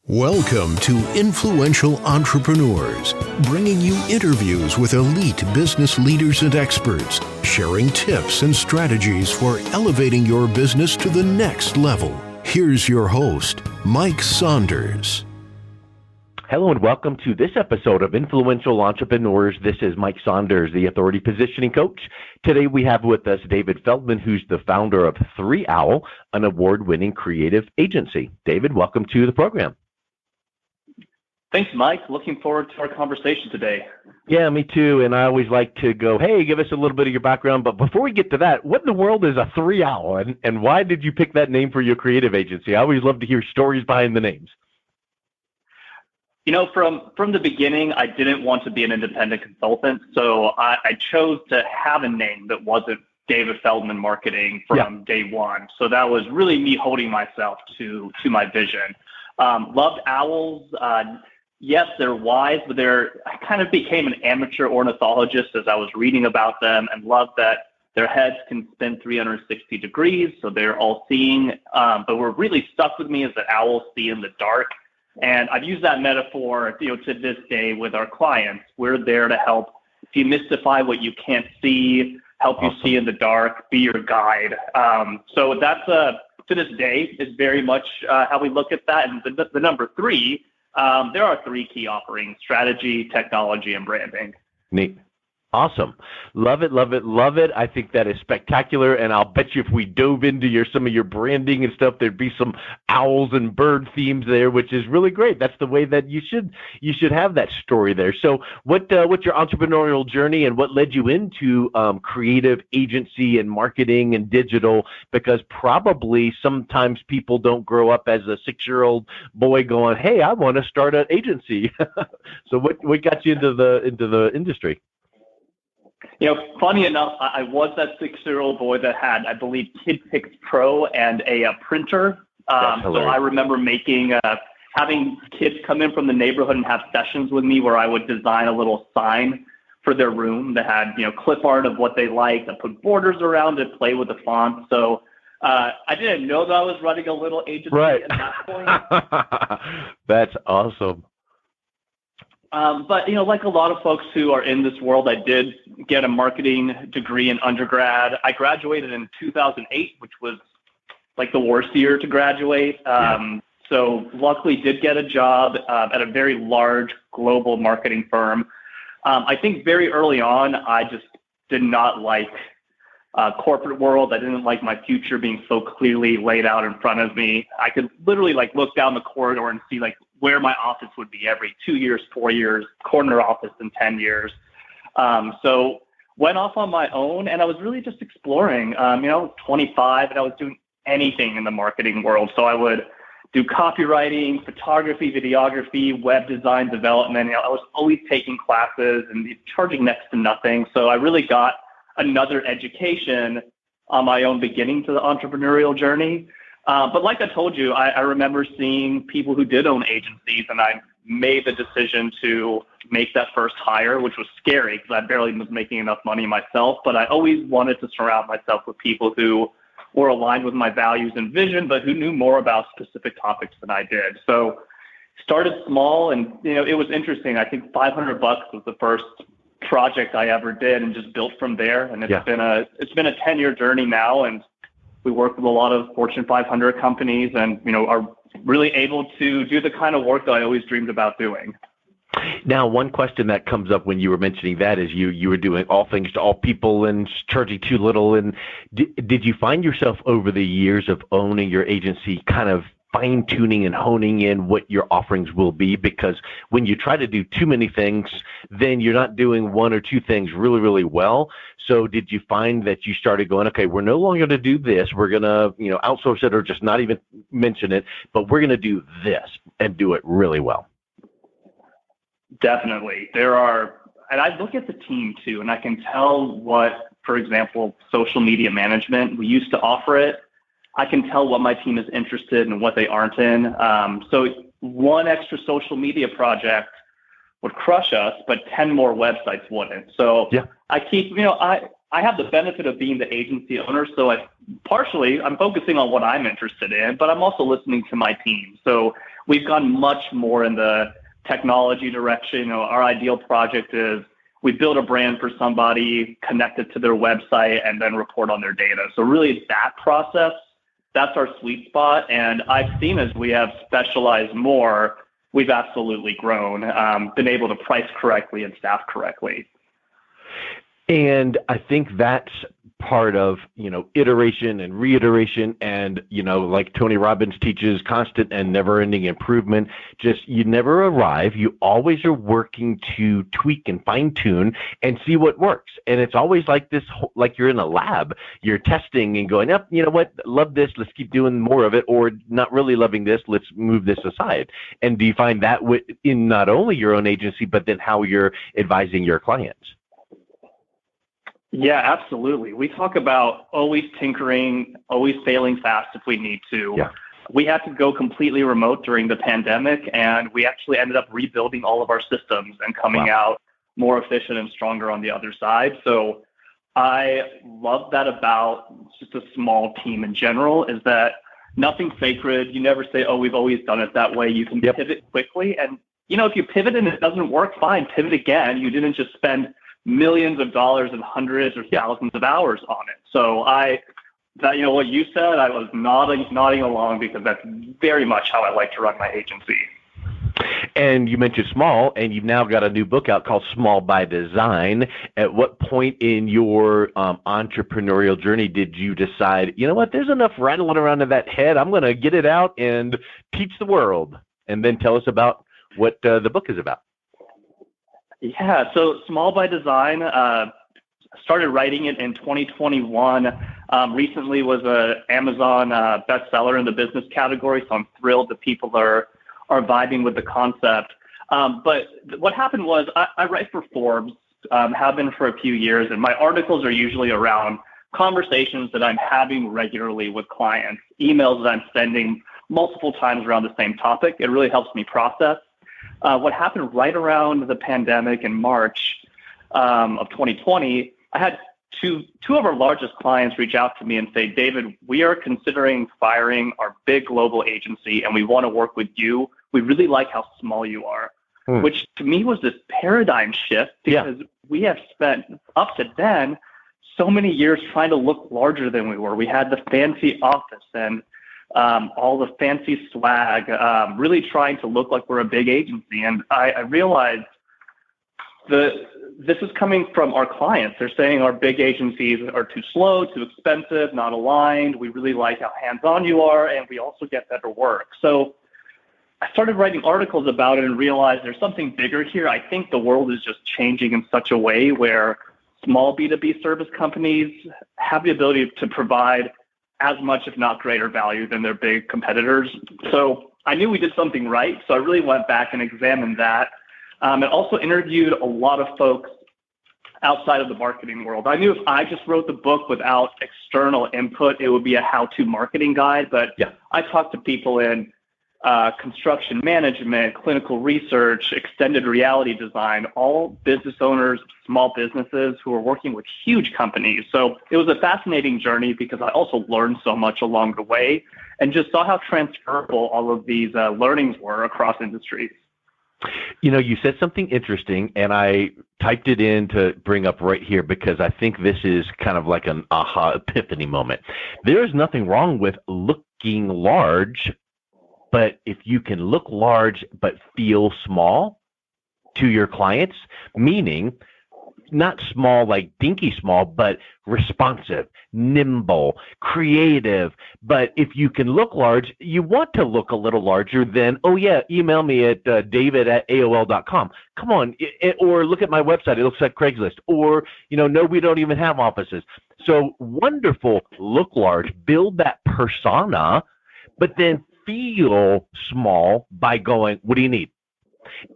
Welcome to Influential Entrepreneurs, bringing you interviews with elite business leaders and experts, sharing tips and strategies for elevating your business to the next level. Here's your host, Mike Saunders. Hello and welcome to this episode of Influential Entrepreneurs. This is Mike Saunders, the Authority Positioning Coach. Today we have with us David Feldman, who's the founder of 3 Owl, an award-winning creative agency. David, welcome to the program. Thanks, Mike. Looking forward to our conversation today. Yeah, me too. And I always like to go, hey, give us a little bit of your background. But before we get to that, what in the world is a 3 Owl? And why did you pick that name for your creative agency? I always love to hear stories behind the names. You know, from the beginning, I didn't want to be an independent consultant. So I chose to have a name that wasn't David Feldman Marketing from day one. So that was really me holding myself to my vision. Loved owls. Yes, they're wise, but I kind of became an amateur ornithologist as I was reading about them and loved that their heads can spin 360 degrees, so they're all seeing. But what really stuck with me is that owls see in the dark. And I've used that metaphor, to this day with our clients. We're there to help demystify what you can't see, help you see in the dark, be your guide. So that's, to this day, is very much how we look at that. And the number 3, there are 3 key offerings: strategy, technology, and branding. Neat. Awesome. Love it, love it, love it. I think that is spectacular. And I'll bet you if we dove into some of your branding and stuff, there'd be some owls and bird themes there, which is really great. That's the way that you should have that story there. So what's your entrepreneurial journey and what led you into creative agency and marketing and digital? Because probably sometimes people don't grow up as a 6-year-old boy going, hey, I want to start an agency. So what got you into the industry? Funny enough, I was that 6-year-old boy that had, I believe, KidPix Pro and a printer. So I remember having kids come in from the neighborhood and have sessions with me where I would design a little sign for their room that had, clip art of what they liked. I put borders around it, play with the font. So I didn't know that I was running a little agency at that point. That's awesome. But, like a lot of folks who are in this world, I did get a marketing degree in undergrad. I graduated in 2008, which was like the worst year to graduate. So luckily did get a job at a very large global marketing firm. I think very early on, I just did not like corporate world. I didn't like my future being so clearly laid out in front of me. I could literally look down the corridor and see where my office would be every 2 years, 4 years, corner office in 10 years. So went off on my own, and I was really just exploring. 25, and I was doing anything in the marketing world. So I would do copywriting, photography, videography, web design, development. I was always taking classes and charging next to nothing. So I really got another education on my own beginning to the entrepreneurial journey. But like I told you, I remember seeing people who did own agencies, and I made the decision to make that first hire, which was scary because I barely was making enough money myself. But I always wanted to surround myself with people who were aligned with my values and vision, but who knew more about specific topics than I did. So started small, and it was interesting. I think $500 was the first project I ever did, and just built from there. And it's been a 10-year journey now, and we work with a lot of Fortune 500 companies, and are really able to do the kind of work that I always dreamed about doing. Now, one question that comes up when you were mentioning that is you were doing all things to all people and charging too little. And did you find yourself over the years of owning your agency kind of fine-tuning and honing in what your offerings will be? Because when you try to do too many things, then you're not doing one or two things really, really well. So did you find that you started going, okay, we're no longer going to do this. We're going to, outsource it or just not even mention it, but we're going to do this and do it really well? Definitely. And I look at the team too, and I can tell what, for example, social media management, we used to offer it. I can tell what my team is interested in and what they aren't in. So one extra social media project would crush us, but 10 more websites wouldn't. So I keep, I have the benefit of being the agency owner, so I'm focusing on what I'm interested in, but I'm also listening to my team. So we've gone much more in the technology direction. You know, our ideal project is we build a brand for somebody, connect it to their website, and then report on their data. So really that process, that's our sweet spot. And I've seen as we have specialized more, we've absolutely grown, been able to price correctly and staff correctly. And I think that's part of, iteration and reiteration and, like Tony Robbins teaches, constant and never-ending improvement. Just you never arrive. You always are working to tweak and fine-tune and see what works. And it's always like this, like you're in a lab. You're testing and going, up, you know what, love this, let's keep doing more of it, or not really loving this, let's move this aside. And do you find that in not only your own agency, but then how you're advising your clients? Yeah, absolutely. We talk about always tinkering, always failing fast if we need to. Yeah. We had to go completely remote during the pandemic, and we actually ended up rebuilding all of our systems and coming out more efficient and stronger on the other side. So I love that about just a small team in general, is that nothing's sacred. You never say, oh, we've always done it that way. You can pivot quickly. And, if you pivot and it doesn't work, fine, pivot again. You didn't just spend millions of dollars and hundreds or thousands of hours on it. So what you said, I was nodding along, because that's very much how I like to run my agency. And you mentioned small, and you've now got a new book out called Small by Design. At what point in your entrepreneurial journey did you decide, you know what, there's enough rattling around in that head, I'm going to get it out and teach the world? And then tell us about what the book is about. Yeah, so Small by Design, started writing it in 2021. Recently was a Amazon bestseller in the business category, so I'm thrilled that people are vibing with the concept. But what happened was I write for Forbes, have been for a few years, and my articles are usually around conversations that I'm having regularly with clients, emails that I'm sending multiple times around the same topic. It really helps me process. What happened right around the pandemic in March of 2020, I had two of our largest clients reach out to me and say, David, we are considering firing our big global agency, and we want to work with you. We really like how small you are, which to me was this paradigm shift, because we have spent up to then so many years trying to look larger than we were. We had the fancy office and all the fancy swag, really trying to look like we're a big agency. And I realized this is coming from our clients. They're saying our big agencies are too slow, too expensive, not aligned. We really like how hands-on you are, and we also get better work. So I started writing articles about it and realized there's something bigger here. I think the world is just changing in such a way where small B2B service companies have the ability to provide as much, if not greater value than their big competitors. So I knew we did something right. So I really went back and examined that, and also interviewed a lot of folks outside of the marketing world. I knew if I just wrote the book without external input, it would be a how-to marketing guide. But I talked to people in construction management, clinical research, extended reality design, all business owners, small businesses who are working with huge companies. So it was a fascinating journey, because I also learned so much along the way and just saw how transferable all of these learnings were across industries. You said something interesting, and I typed it in to bring up right here, because I think this is kind of like an aha epiphany moment. There is nothing wrong with looking large, but if you can look large but feel small to your clients, meaning not small like dinky small, but responsive, nimble, creative. But if you can look large, you want to look a little larger than, email me at david@aol.com. Come on, or look at my website. It looks like Craigslist. Or, no, we don't even have offices. So wonderful, look large, build that persona, but then feel small by going, what do you need?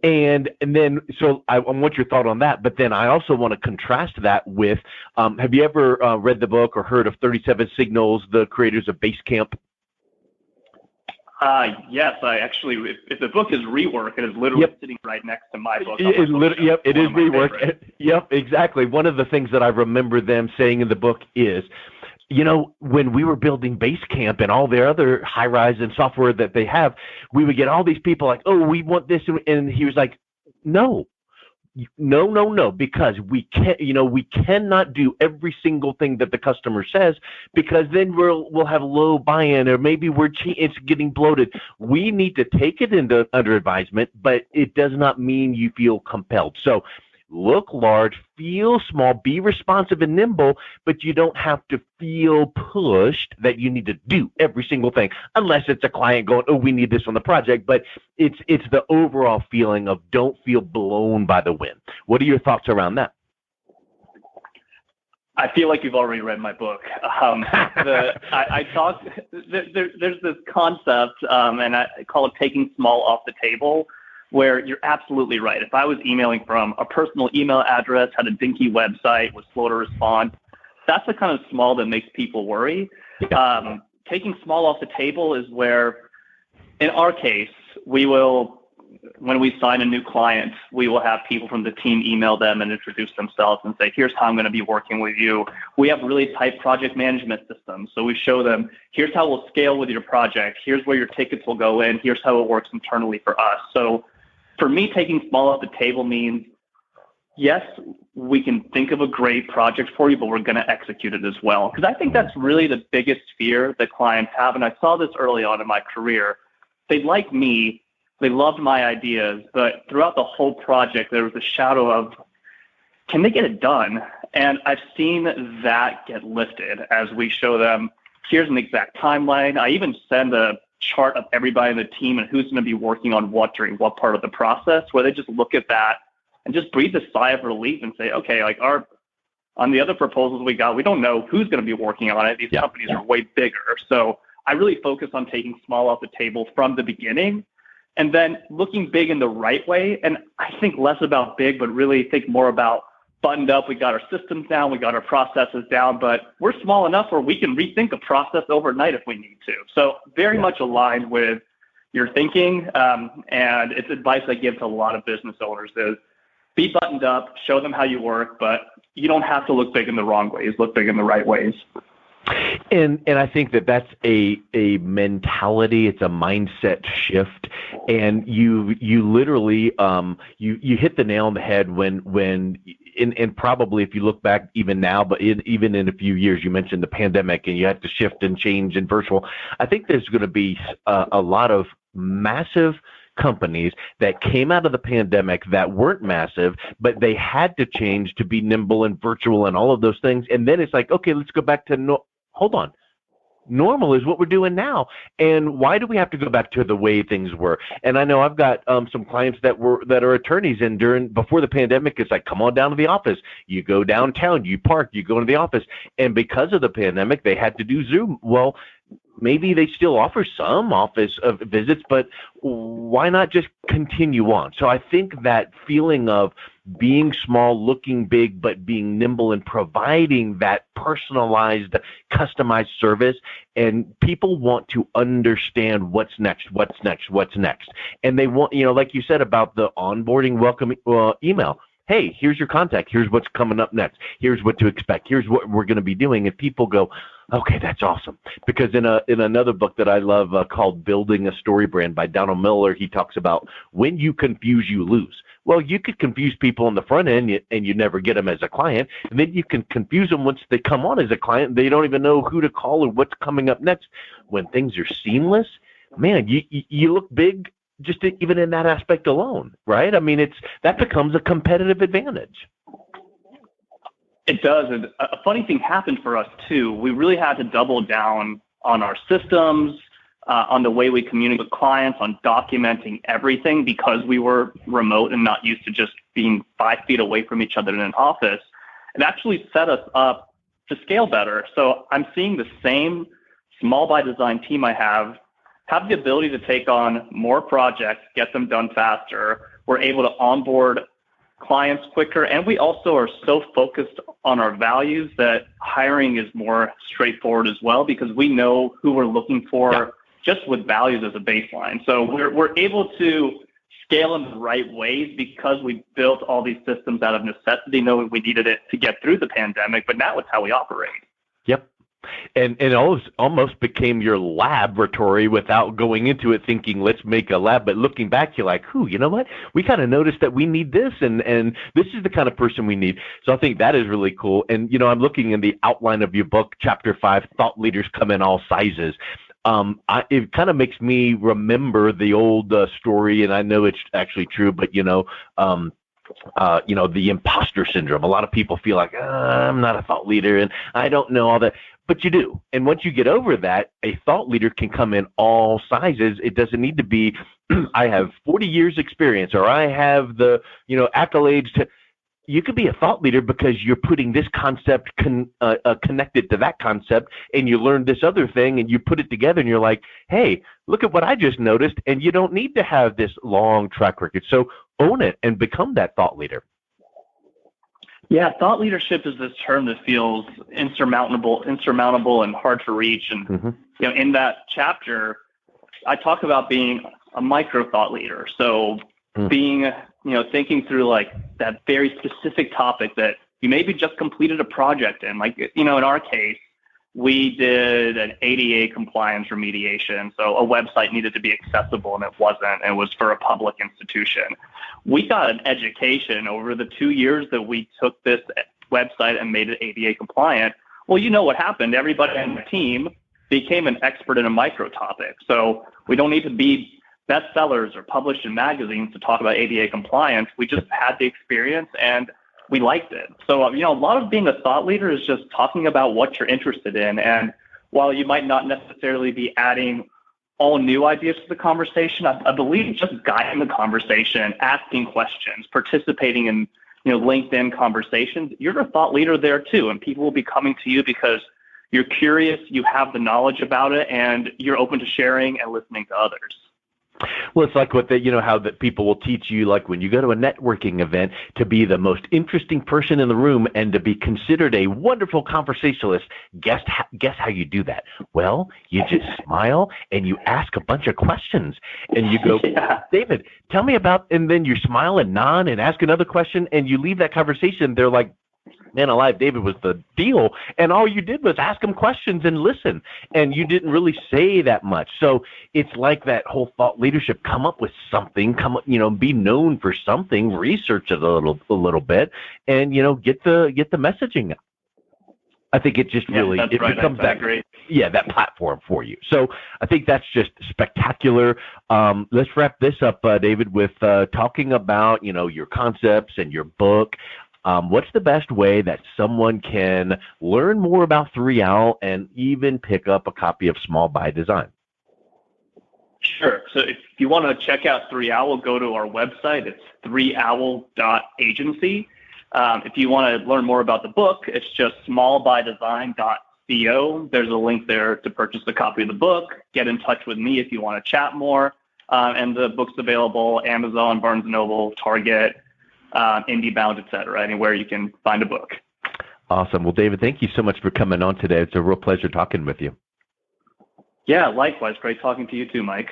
And then, so I want your thought on that, but then I also want to contrast that with, have you ever read the book or heard of 37 Signals, the creators of Basecamp? Yes, I actually, if the book is Rework, it is literally sitting right next to my book. It is Rework. Yep, exactly. One of the things that I remember them saying in the book is, when we were building Basecamp and all their other high-rise and software that they have, we would get all these people like, oh, we want this. And he was like, no, because we can't, we cannot do every single thing that the customer says, because then we'll have low buy-in, or maybe it's getting bloated. We need to take it under advisement, but it does not mean you feel compelled. So look large, feel small, be responsive and nimble, but you don't have to feel pushed that you need to do every single thing, unless it's a client going, oh, we need this on the project. But it's the overall feeling of don't feel blown by the wind. What are your thoughts around that? I feel like you've already read my book. There's this concept, and I call it taking small off the table, where you're absolutely right. If I was emailing from a personal email address, had a dinky website, was slow to respond, that's the kind of small that makes people worry. Yeah. Taking small off the table is where, in our case, when we sign a new client, we will have people from the team email them and introduce themselves and say, here's how I'm going to be working with you. We have really tight project management systems. So we show them, here's how we'll scale with your project. Here's where your tickets will go in. Here's how it works internally for us. So for me, taking small off the table means, yes, we can think of a great project for you, but we're going to execute it as well. Because I think that's really the biggest fear that clients have. And I saw this early on in my career. They like me. They loved my ideas. But throughout the whole project, there was a shadow of, can they get it done? And I've seen that get lifted as we show them, here's an exact timeline. I even send a chart of everybody in the team and who's going to be working on what during what part of the process, where they just look at that and just breathe a sigh of relief and say, okay, like on the other proposals we got, we don't know who's going to be working on it. These companies are way bigger. So I really focus on taking small off the table from the beginning and then looking big in the right way. And I think less about big, but really think more about buttoned up. We got our systems down. We got our processes down, but we're small enough where we can rethink a process overnight if we need to. So very much aligned with your thinking. And it's advice I give to a lot of business owners is be buttoned up, show them how you work, but you don't have to look big in the wrong ways. Look big in the right ways. And I think that's a mentality. It's a mindset shift, and you literally you hit the nail on the head when and probably if you look back even now, but even in a few years, you mentioned the pandemic and you had to shift and change in virtual. I think there's going to be a lot of massive companies that came out of the pandemic that weren't massive, but they had to change to be nimble and virtual and all of those things. And then it's like, okay, let's go back to hold on. Normal is what we're doing now. And why do we have to go back to the way things were? And I know I've got some clients that are attorneys, and before the pandemic, it's like, come on down to the office. You go downtown, you park, you go into the office. And because of the pandemic, they had to do Zoom. Well, maybe they still offer some office visits, but why not just continue on? So I think that feeling of being small, looking big, but being nimble and providing that personalized, customized service, and people want to understand what's next. And they want, like you said about the onboarding welcome email. Hey, here's your contact. Here's what's coming up next. Here's what to expect. Here's what we're going to be doing. And people go, okay, that's awesome. Because in another book that I love called Building a Story Brand by Donald Miller, he talks about when you confuse, you lose. Well, you could confuse people on the front end and you never get them as a client. And then you can confuse them once they come on as a client. They don't even know who to call or what's coming up next. When things are seamless, man, you look big just even in that aspect alone, right? I mean, that becomes a competitive advantage. It does. And a funny thing happened for us, too. We really had to double down on our systems, on the way we communicate with clients, on documenting everything because we were remote and not used to just being 5 feet away from each other in an office. It actually set us up to scale better. So I'm seeing the same small by design team I have the ability to take on more projects, get them done faster. We're able to onboard clients quicker. And we also are so focused on our values that hiring is more straightforward as well, because we know who we're looking for just with values as a baseline. So we're able to scale in the right ways because we built all these systems out of necessity, knowing we needed it to get through the pandemic, but now it's how we operate. Yep. And it almost became your laboratory without going into it thinking, let's make a lab. But looking back, you're like, you know what? We kind of noticed that we need this, and this is the kind of person we need. So I think that is really cool. And, I'm looking in the outline of your book, Chapter 5, Thought Leaders Come in All Sizes. It kind of makes me remember the old story, and I know it's actually true, but, the imposter syndrome. A lot of people feel like, I'm not a thought leader, and I don't know all that. But you do. And once you get over that, a thought leader can come in all sizes. It doesn't need to be, I have 40 years experience, or I have the, accolades to. You could be a thought leader because you're putting this concept connected to that concept, and you learn this other thing, and you put it together, and you're like, hey, look at what I just noticed, and you don't need to have this long track record. So own it and become that thought leader. Yeah, thought leadership is this term that feels insurmountable and hard to reach. And in that chapter, I talk about being a micro thought leader. So being, thinking through like that very specific topic that you maybe just completed a project in. Like, in our case, we did an ADA compliance remediation. So a website needed to be accessible, and it wasn't. It was for a public institution. We got an education over the 2 years that we took this website and made it ADA compliant. Well, you know what happened. Everybody on the team became an expert in a micro topic. So we don't need to be bestsellers or published in magazines to talk about ADA compliance. We just had the experience and we liked it. So, a lot of being a thought leader is just talking about what you're interested in. And while you might not necessarily be adding all new ideas to the conversation, I believe just guiding the conversation, asking questions, participating in, LinkedIn conversations, you're a thought leader there too. And people will be coming to you because you're curious, you have the knowledge about it, and you're open to sharing and listening to others. Well, it's like what how that people will teach you, like when you go to a networking event, to be the most interesting person in the room and to be considered a wonderful conversationalist. Guess how you do that? Well, you just smile and you ask a bunch of questions and you go, David, tell me about, and then you smile and nod and ask another question and you leave that conversation. They're like, man alive, David was the deal. And all you did was ask him questions and listen. And you didn't really say that much. So it's like that whole thought leadership, come up with something, be known for something, research it a little bit, and, get the messaging out. I think it just really, it becomes that platform for you. So I think that's just spectacular. Let's wrap this up, David, with talking about, your concepts and your book. What's the best way that someone can learn more about 3Owl and even pick up a copy of Small by Design? Sure. So if you want to check out 3Owl, go to our website. It's 3owl.agency. If you want to learn more about the book, it's just smallbydesign.co. There's a link there to purchase a copy of the book. Get in touch with me if you want to chat more. And the book's available Amazon, Barnes & Noble, Target, IndieBound, etc., anywhere you can find a book. Awesome. Well, David, thank you so much for coming on today. It's a real pleasure talking with you. Yeah, likewise. Great talking to you too, Mike.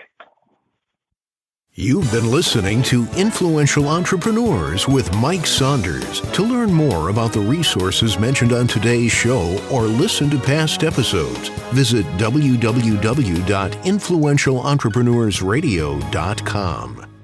You've been listening to Influential Entrepreneurs with Mike Saunders. To learn more about the resources mentioned on today's show or listen to past episodes, visit www.influentialentrepreneursradio.com.